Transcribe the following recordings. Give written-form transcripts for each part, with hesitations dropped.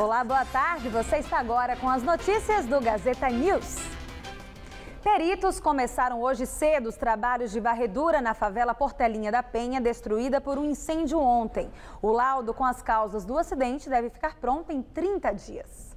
Olá, boa tarde. Você está agora com as notícias do Gazeta News. Peritos começaram hoje cedo os trabalhos de varredura na favela Portelinha da Penha, destruída por um incêndio ontem. O laudo com as causas do acidente deve ficar pronto em 30 dias.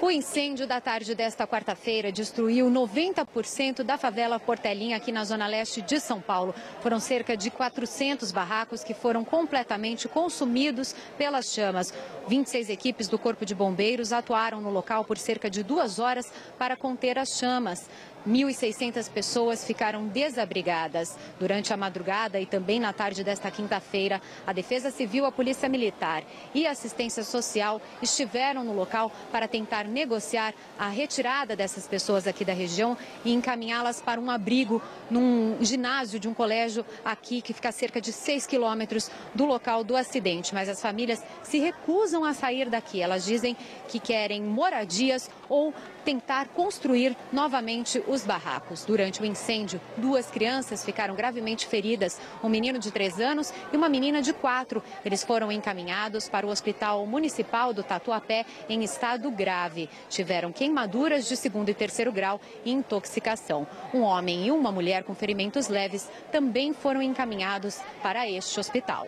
O incêndio da tarde desta quarta-feira destruiu 90% da favela Portelinha aqui na zona leste de São Paulo. Foram cerca de 400 barracos que foram completamente consumidos pelas chamas. 26 equipes do Corpo de Bombeiros atuaram no local por cerca de 2 horas para conter as chamas. 1.600 pessoas ficaram desabrigadas. Durante a madrugada e também na tarde desta quinta-feira, a Defesa Civil, a Polícia Militar e a Assistência Social estiveram no local para tentar negociar a retirada dessas pessoas aqui da região e encaminhá-las para um abrigo num ginásio de um colégio aqui que fica a cerca de 6 quilômetros do local do acidente. Mas as famílias se recusam a sair daqui. Elas dizem que querem moradias ou tentar construir novamente os barracos. Durante o incêndio, 2 crianças ficaram gravemente feridas, um menino de 3 anos e uma menina de 4. Eles foram encaminhados para o Hospital Municipal do Tatuapé em estado grave. Tiveram queimaduras de 2º e 3º grau e intoxicação. Um homem e uma mulher com ferimentos leves também foram encaminhados para este hospital.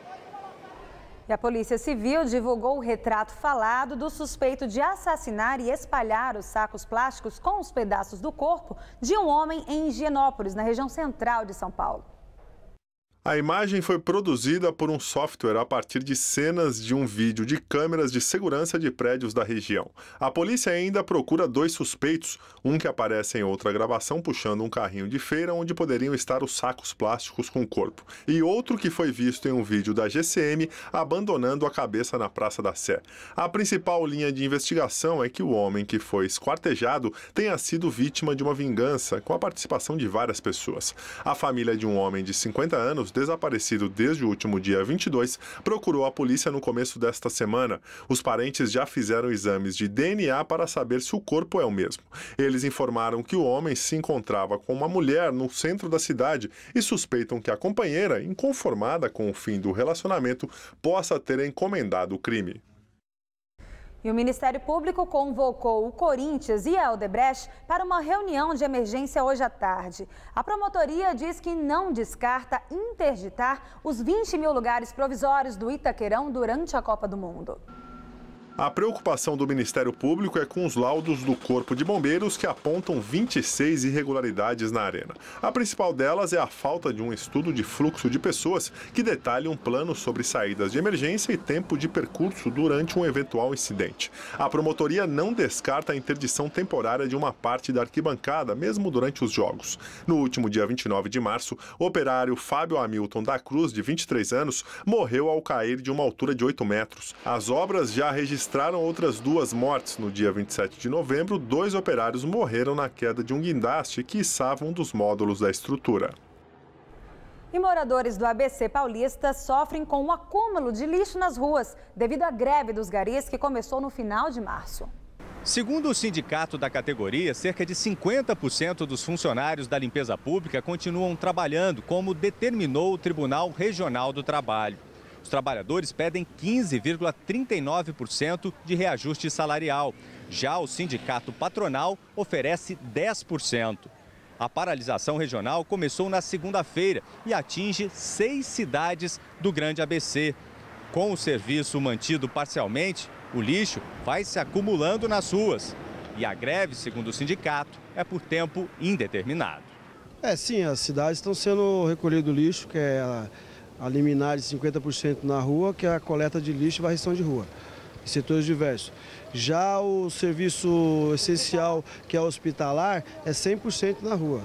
E a Polícia Civil divulgou o retrato falado do suspeito de assassinar e espalhar os sacos plásticos com os pedaços do corpo de um homem em Higienópolis, na região central de São Paulo. A imagem foi produzida por um software a partir de cenas de um vídeo de câmeras de segurança de prédios da região. A polícia ainda procura 2 suspeitos, um que aparece em outra gravação puxando um carrinho de feira onde poderiam estar os sacos plásticos com o corpo, e outro que foi visto em um vídeo da GCM abandonando a cabeça na Praça da Sé. A principal linha de investigação é que o homem que foi esquartejado tenha sido vítima de uma vingança com a participação de várias pessoas. A família de um homem de 50 anos, desaparecido desde o último dia 22, procurou a polícia no começo desta semana. Os parentes já fizeram exames de DNA para saber se o corpo é o mesmo. Eles informaram que o homem se encontrava com uma mulher no centro da cidade e suspeitam que a companheira, inconformada com o fim do relacionamento, possa ter encomendado o crime. E o Ministério Público convocou o Corinthians e a Odebrecht para uma reunião de emergência hoje à tarde. A promotoria diz que não descarta interditar os 20 mil lugares provisórios do Itaquerão durante a Copa do Mundo. A preocupação do Ministério Público é com os laudos do Corpo de Bombeiros que apontam 26 irregularidades na arena. A principal delas é a falta de um estudo de fluxo de pessoas que detalhe um plano sobre saídas de emergência e tempo de percurso durante um eventual incidente. A promotoria não descarta a interdição temporária de uma parte da arquibancada, mesmo durante os jogos. No último dia 29 de março, o operário Fábio Hamilton da Cruz, de 23 anos, morreu ao cair de uma altura de 8 metros. As obras já registraram outras 2 mortes. No dia 27 de novembro, 2 operários morreram na queda de um guindaste que içava um dos módulos da estrutura. E moradores do ABC Paulista sofrem com um acúmulo de lixo nas ruas, devido à greve dos garis que começou no final de março. Segundo o sindicato da categoria, cerca de 50% dos funcionários da limpeza pública continuam trabalhando, como determinou o Tribunal Regional do Trabalho. Os trabalhadores pedem 15,39% de reajuste salarial. Já o sindicato patronal oferece 10%. A paralisação regional começou na segunda-feira e atinge 6 cidades do Grande ABC. Com o serviço mantido parcialmente, o lixo vai se acumulando nas ruas. E a greve, segundo o sindicato, é por tempo indeterminado. Sim, as cidades estão sendo recolhido lixo, que é a liminar de 50% na rua, que é a coleta de lixo e varrição de rua, em setores diversos. Já o serviço essencial, que é hospitalar, é 100% na rua.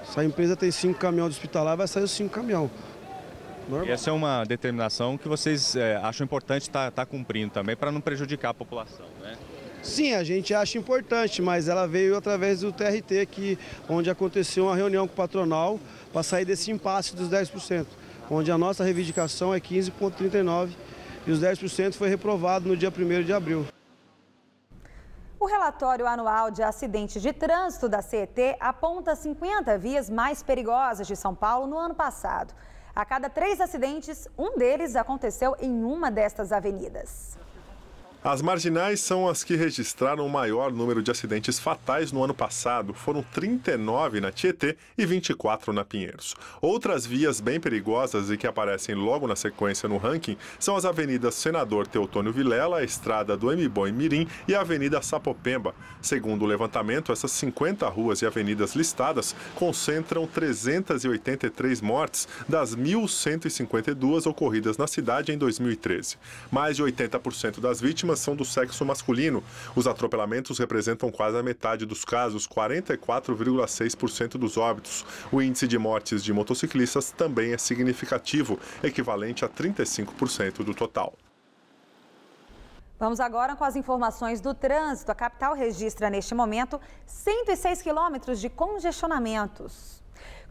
Se a empresa tem 5 caminhões de hospitalar, vai sair os 5 caminhões. Normal. Essa é uma determinação que vocês acham importante estar cumprindo também, para não prejudicar a população, né? Sim, a gente acha importante, mas ela veio através do TRT, onde aconteceu uma reunião com o patronal para sair desse impasse dos 10%. Onde a nossa reivindicação é 15,39% e os 10% foi reprovado no dia 1º de abril. O relatório anual de acidentes de trânsito da CET aponta 50 vias mais perigosas de São Paulo no ano passado. A cada 3 acidentes, um deles aconteceu em uma destas avenidas. As marginais são as que registraram o maior número de acidentes fatais no ano passado. Foram 39 na Tietê e 24 na Pinheiros. Outras vias bem perigosas e que aparecem logo na sequência no ranking são as avenidas Senador Teotônio Vilela, a estrada do Mboi Mirim e a Avenida Sapopemba. Segundo o levantamento, essas 50 ruas e avenidas listadas concentram 383 mortes das 1.152 ocorridas na cidade em 2013. Mais de 80% das vítimas são do sexo masculino. Os atropelamentos representam quase a metade dos casos, 44,6% dos óbitos. O índice de mortes de motociclistas também é significativo, equivalente a 35% do total. Vamos agora com as informações do trânsito. A capital registra neste momento 106 quilômetros de congestionamentos.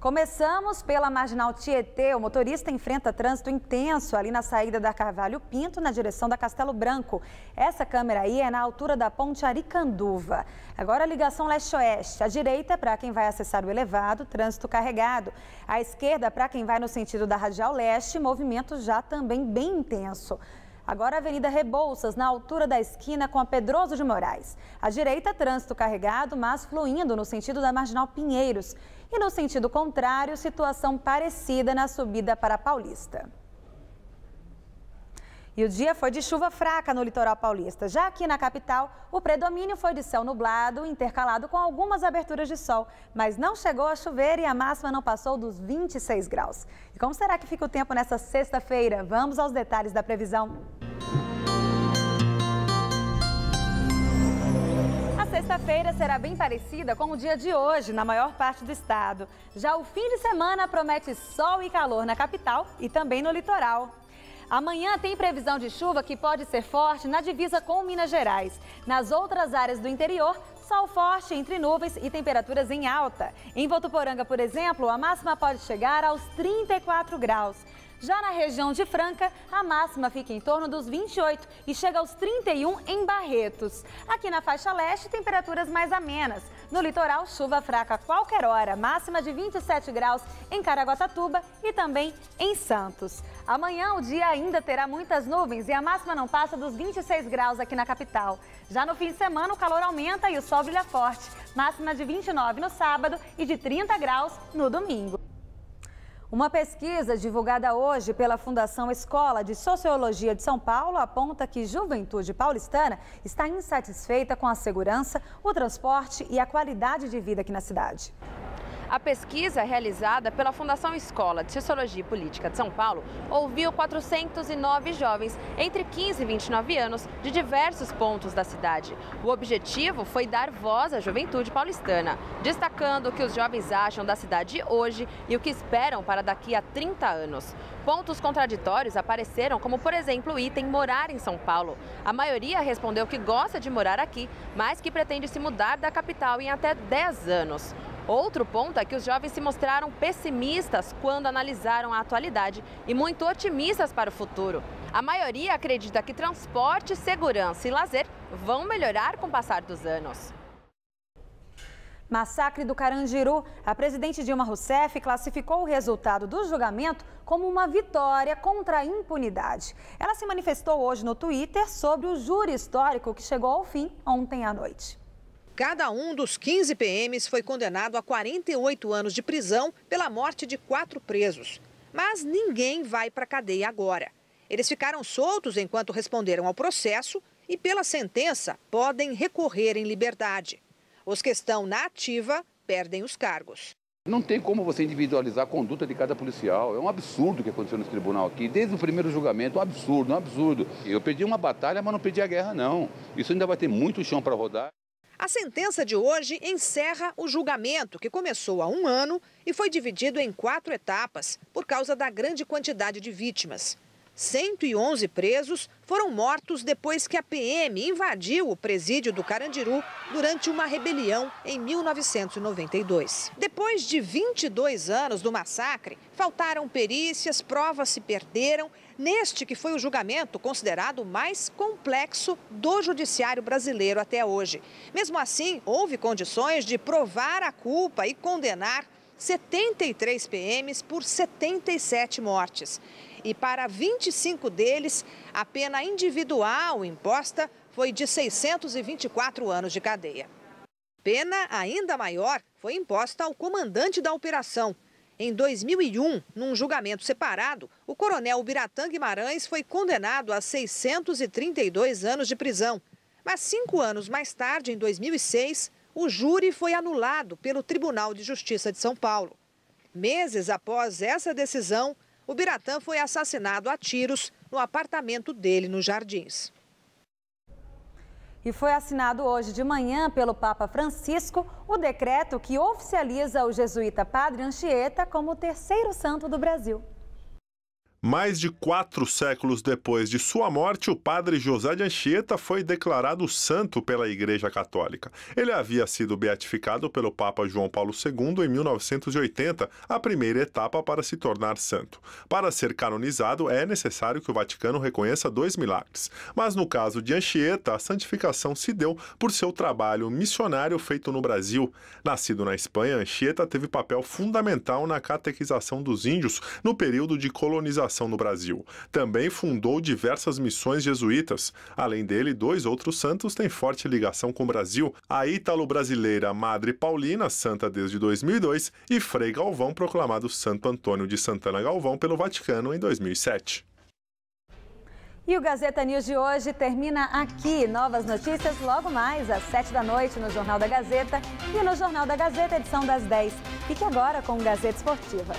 Começamos pela Marginal Tietê. O motorista enfrenta trânsito intenso ali na saída da Carvalho Pinto, na direção da Castelo Branco. Essa câmera aí é na altura da ponte Aricanduva. Agora a ligação leste-oeste. À direita, para quem vai acessar o elevado, trânsito carregado. À esquerda, para quem vai no sentido da Radial Leste, movimento já também bem intenso. Agora a Avenida Rebouças, na altura da esquina com a Pedroso de Moraes. À direita, trânsito carregado, mas fluindo no sentido da Marginal Pinheiros. E no sentido contrário, situação parecida na subida para a Paulista. E o dia foi de chuva fraca no litoral paulista. Já aqui na capital, o predomínio foi de céu nublado, intercalado com algumas aberturas de sol. Mas não chegou a chover e a máxima não passou dos 26 graus. E como será que fica o tempo nessa sexta-feira? Vamos aos detalhes da previsão. A sexta-feira será bem parecida com o dia de hoje na maior parte do estado. Já o fim de semana promete sol e calor na capital e também no litoral. Amanhã tem previsão de chuva que pode ser forte na divisa com Minas Gerais. Nas outras áreas do interior, sol forte entre nuvens e temperaturas em alta. Em Votuporanga, por exemplo, a máxima pode chegar aos 34 graus. Já na região de Franca, a máxima fica em torno dos 28 e chega aos 31 em Barretos. Aqui na faixa leste, temperaturas mais amenas. No litoral, chuva fraca a qualquer hora, máxima de 27 graus em Caraguatatuba e também em Santos. Amanhã o dia ainda terá muitas nuvens e a máxima não passa dos 26 graus aqui na capital. Já no fim de semana, o calor aumenta e o sol brilha forte. Máxima de 29 no sábado e de 30 graus no domingo. Uma pesquisa divulgada hoje pela Fundação Escola de Sociologia de São Paulo aponta que juventude paulistana está insatisfeita com a segurança, o transporte e a qualidade de vida aqui na cidade. A pesquisa realizada pela Fundação Escola de Sociologia e Política de São Paulo ouviu 409 jovens entre 15 e 29 anos de diversos pontos da cidade. O objetivo foi dar voz à juventude paulistana, destacando o que os jovens acham da cidade hoje e o que esperam para daqui a 30 anos. Pontos contraditórios apareceram, como por exemplo o item morar em São Paulo. A maioria respondeu que gosta de morar aqui, mas que pretende se mudar da capital em até 10 anos. Outro ponto é que os jovens se mostraram pessimistas quando analisaram a atualidade e muito otimistas para o futuro. A maioria acredita que transporte, segurança e lazer vão melhorar com o passar dos anos. Massacre do Carandiru. A presidente Dilma Rousseff classificou o resultado do julgamento como uma vitória contra a impunidade. Ela se manifestou hoje no Twitter sobre o júri histórico que chegou ao fim ontem à noite. Cada um dos 15 PMs foi condenado a 48 anos de prisão pela morte de 4 presos. Mas ninguém vai para a cadeia agora. Eles ficaram soltos enquanto responderam ao processo e, pela sentença, podem recorrer em liberdade. Os que estão na ativa perdem os cargos. Não tem como você individualizar a conduta de cada policial. É um absurdo o que aconteceu nesse tribunal aqui. Desde o primeiro julgamento, um absurdo, um absurdo. Eu pedi uma batalha, mas não pedi a guerra, não. Isso ainda vai ter muito chão para rodar. A sentença de hoje encerra o julgamento, que começou há 1 ano e foi dividido em 4 etapas, por causa da grande quantidade de vítimas. 111 presos foram mortos depois que a PM invadiu o presídio do Carandiru durante uma rebelião em 1992. Depois de 22 anos do massacre, faltaram perícias, provas se perderam, neste que foi o julgamento considerado o mais complexo do judiciário brasileiro até hoje. Mesmo assim, houve condições de provar a culpa e condenar 73 PMs por 77 mortes. E para 25 deles, a pena individual imposta foi de 624 anos de cadeia. Pena ainda maior foi imposta ao comandante da operação. Em 2001, num julgamento separado, o coronel Ubiratã Guimarães foi condenado a 632 anos de prisão. Mas 5 anos mais tarde, em 2006, o júri foi anulado pelo Tribunal de Justiça de São Paulo. Meses após essa decisão, Ubiratã foi assassinado a tiros no apartamento dele nos Jardins. E foi assinado hoje de manhã pelo Papa Francisco o decreto que oficializa o jesuíta Padre Anchieta como o terceiro santo do Brasil. Mais de 4 séculos depois de sua morte, o padre José de Anchieta foi declarado santo pela Igreja Católica. Ele havia sido beatificado pelo Papa João Paulo II em 1980, a primeira etapa para se tornar santo. Para ser canonizado, é necessário que o Vaticano reconheça 2 milagres. Mas no caso de Anchieta, a santificação se deu por seu trabalho missionário feito no Brasil. Nascido na Espanha, Anchieta teve papel fundamental na catequização dos índios no período de colonização no Brasil. Também fundou diversas missões jesuítas. Além dele, 2 outros santos têm forte ligação com o Brasil: a ítalo-brasileira Madre Paulina, santa desde 2002, e Frei Galvão, proclamado Santo Antônio de Santana Galvão pelo Vaticano em 2007. E o Gazeta News de hoje termina aqui. Novas notícias logo mais às 7 da noite no Jornal da Gazeta e no Jornal da Gazeta, edição das 10. Fique agora com o Gazeta Esportiva.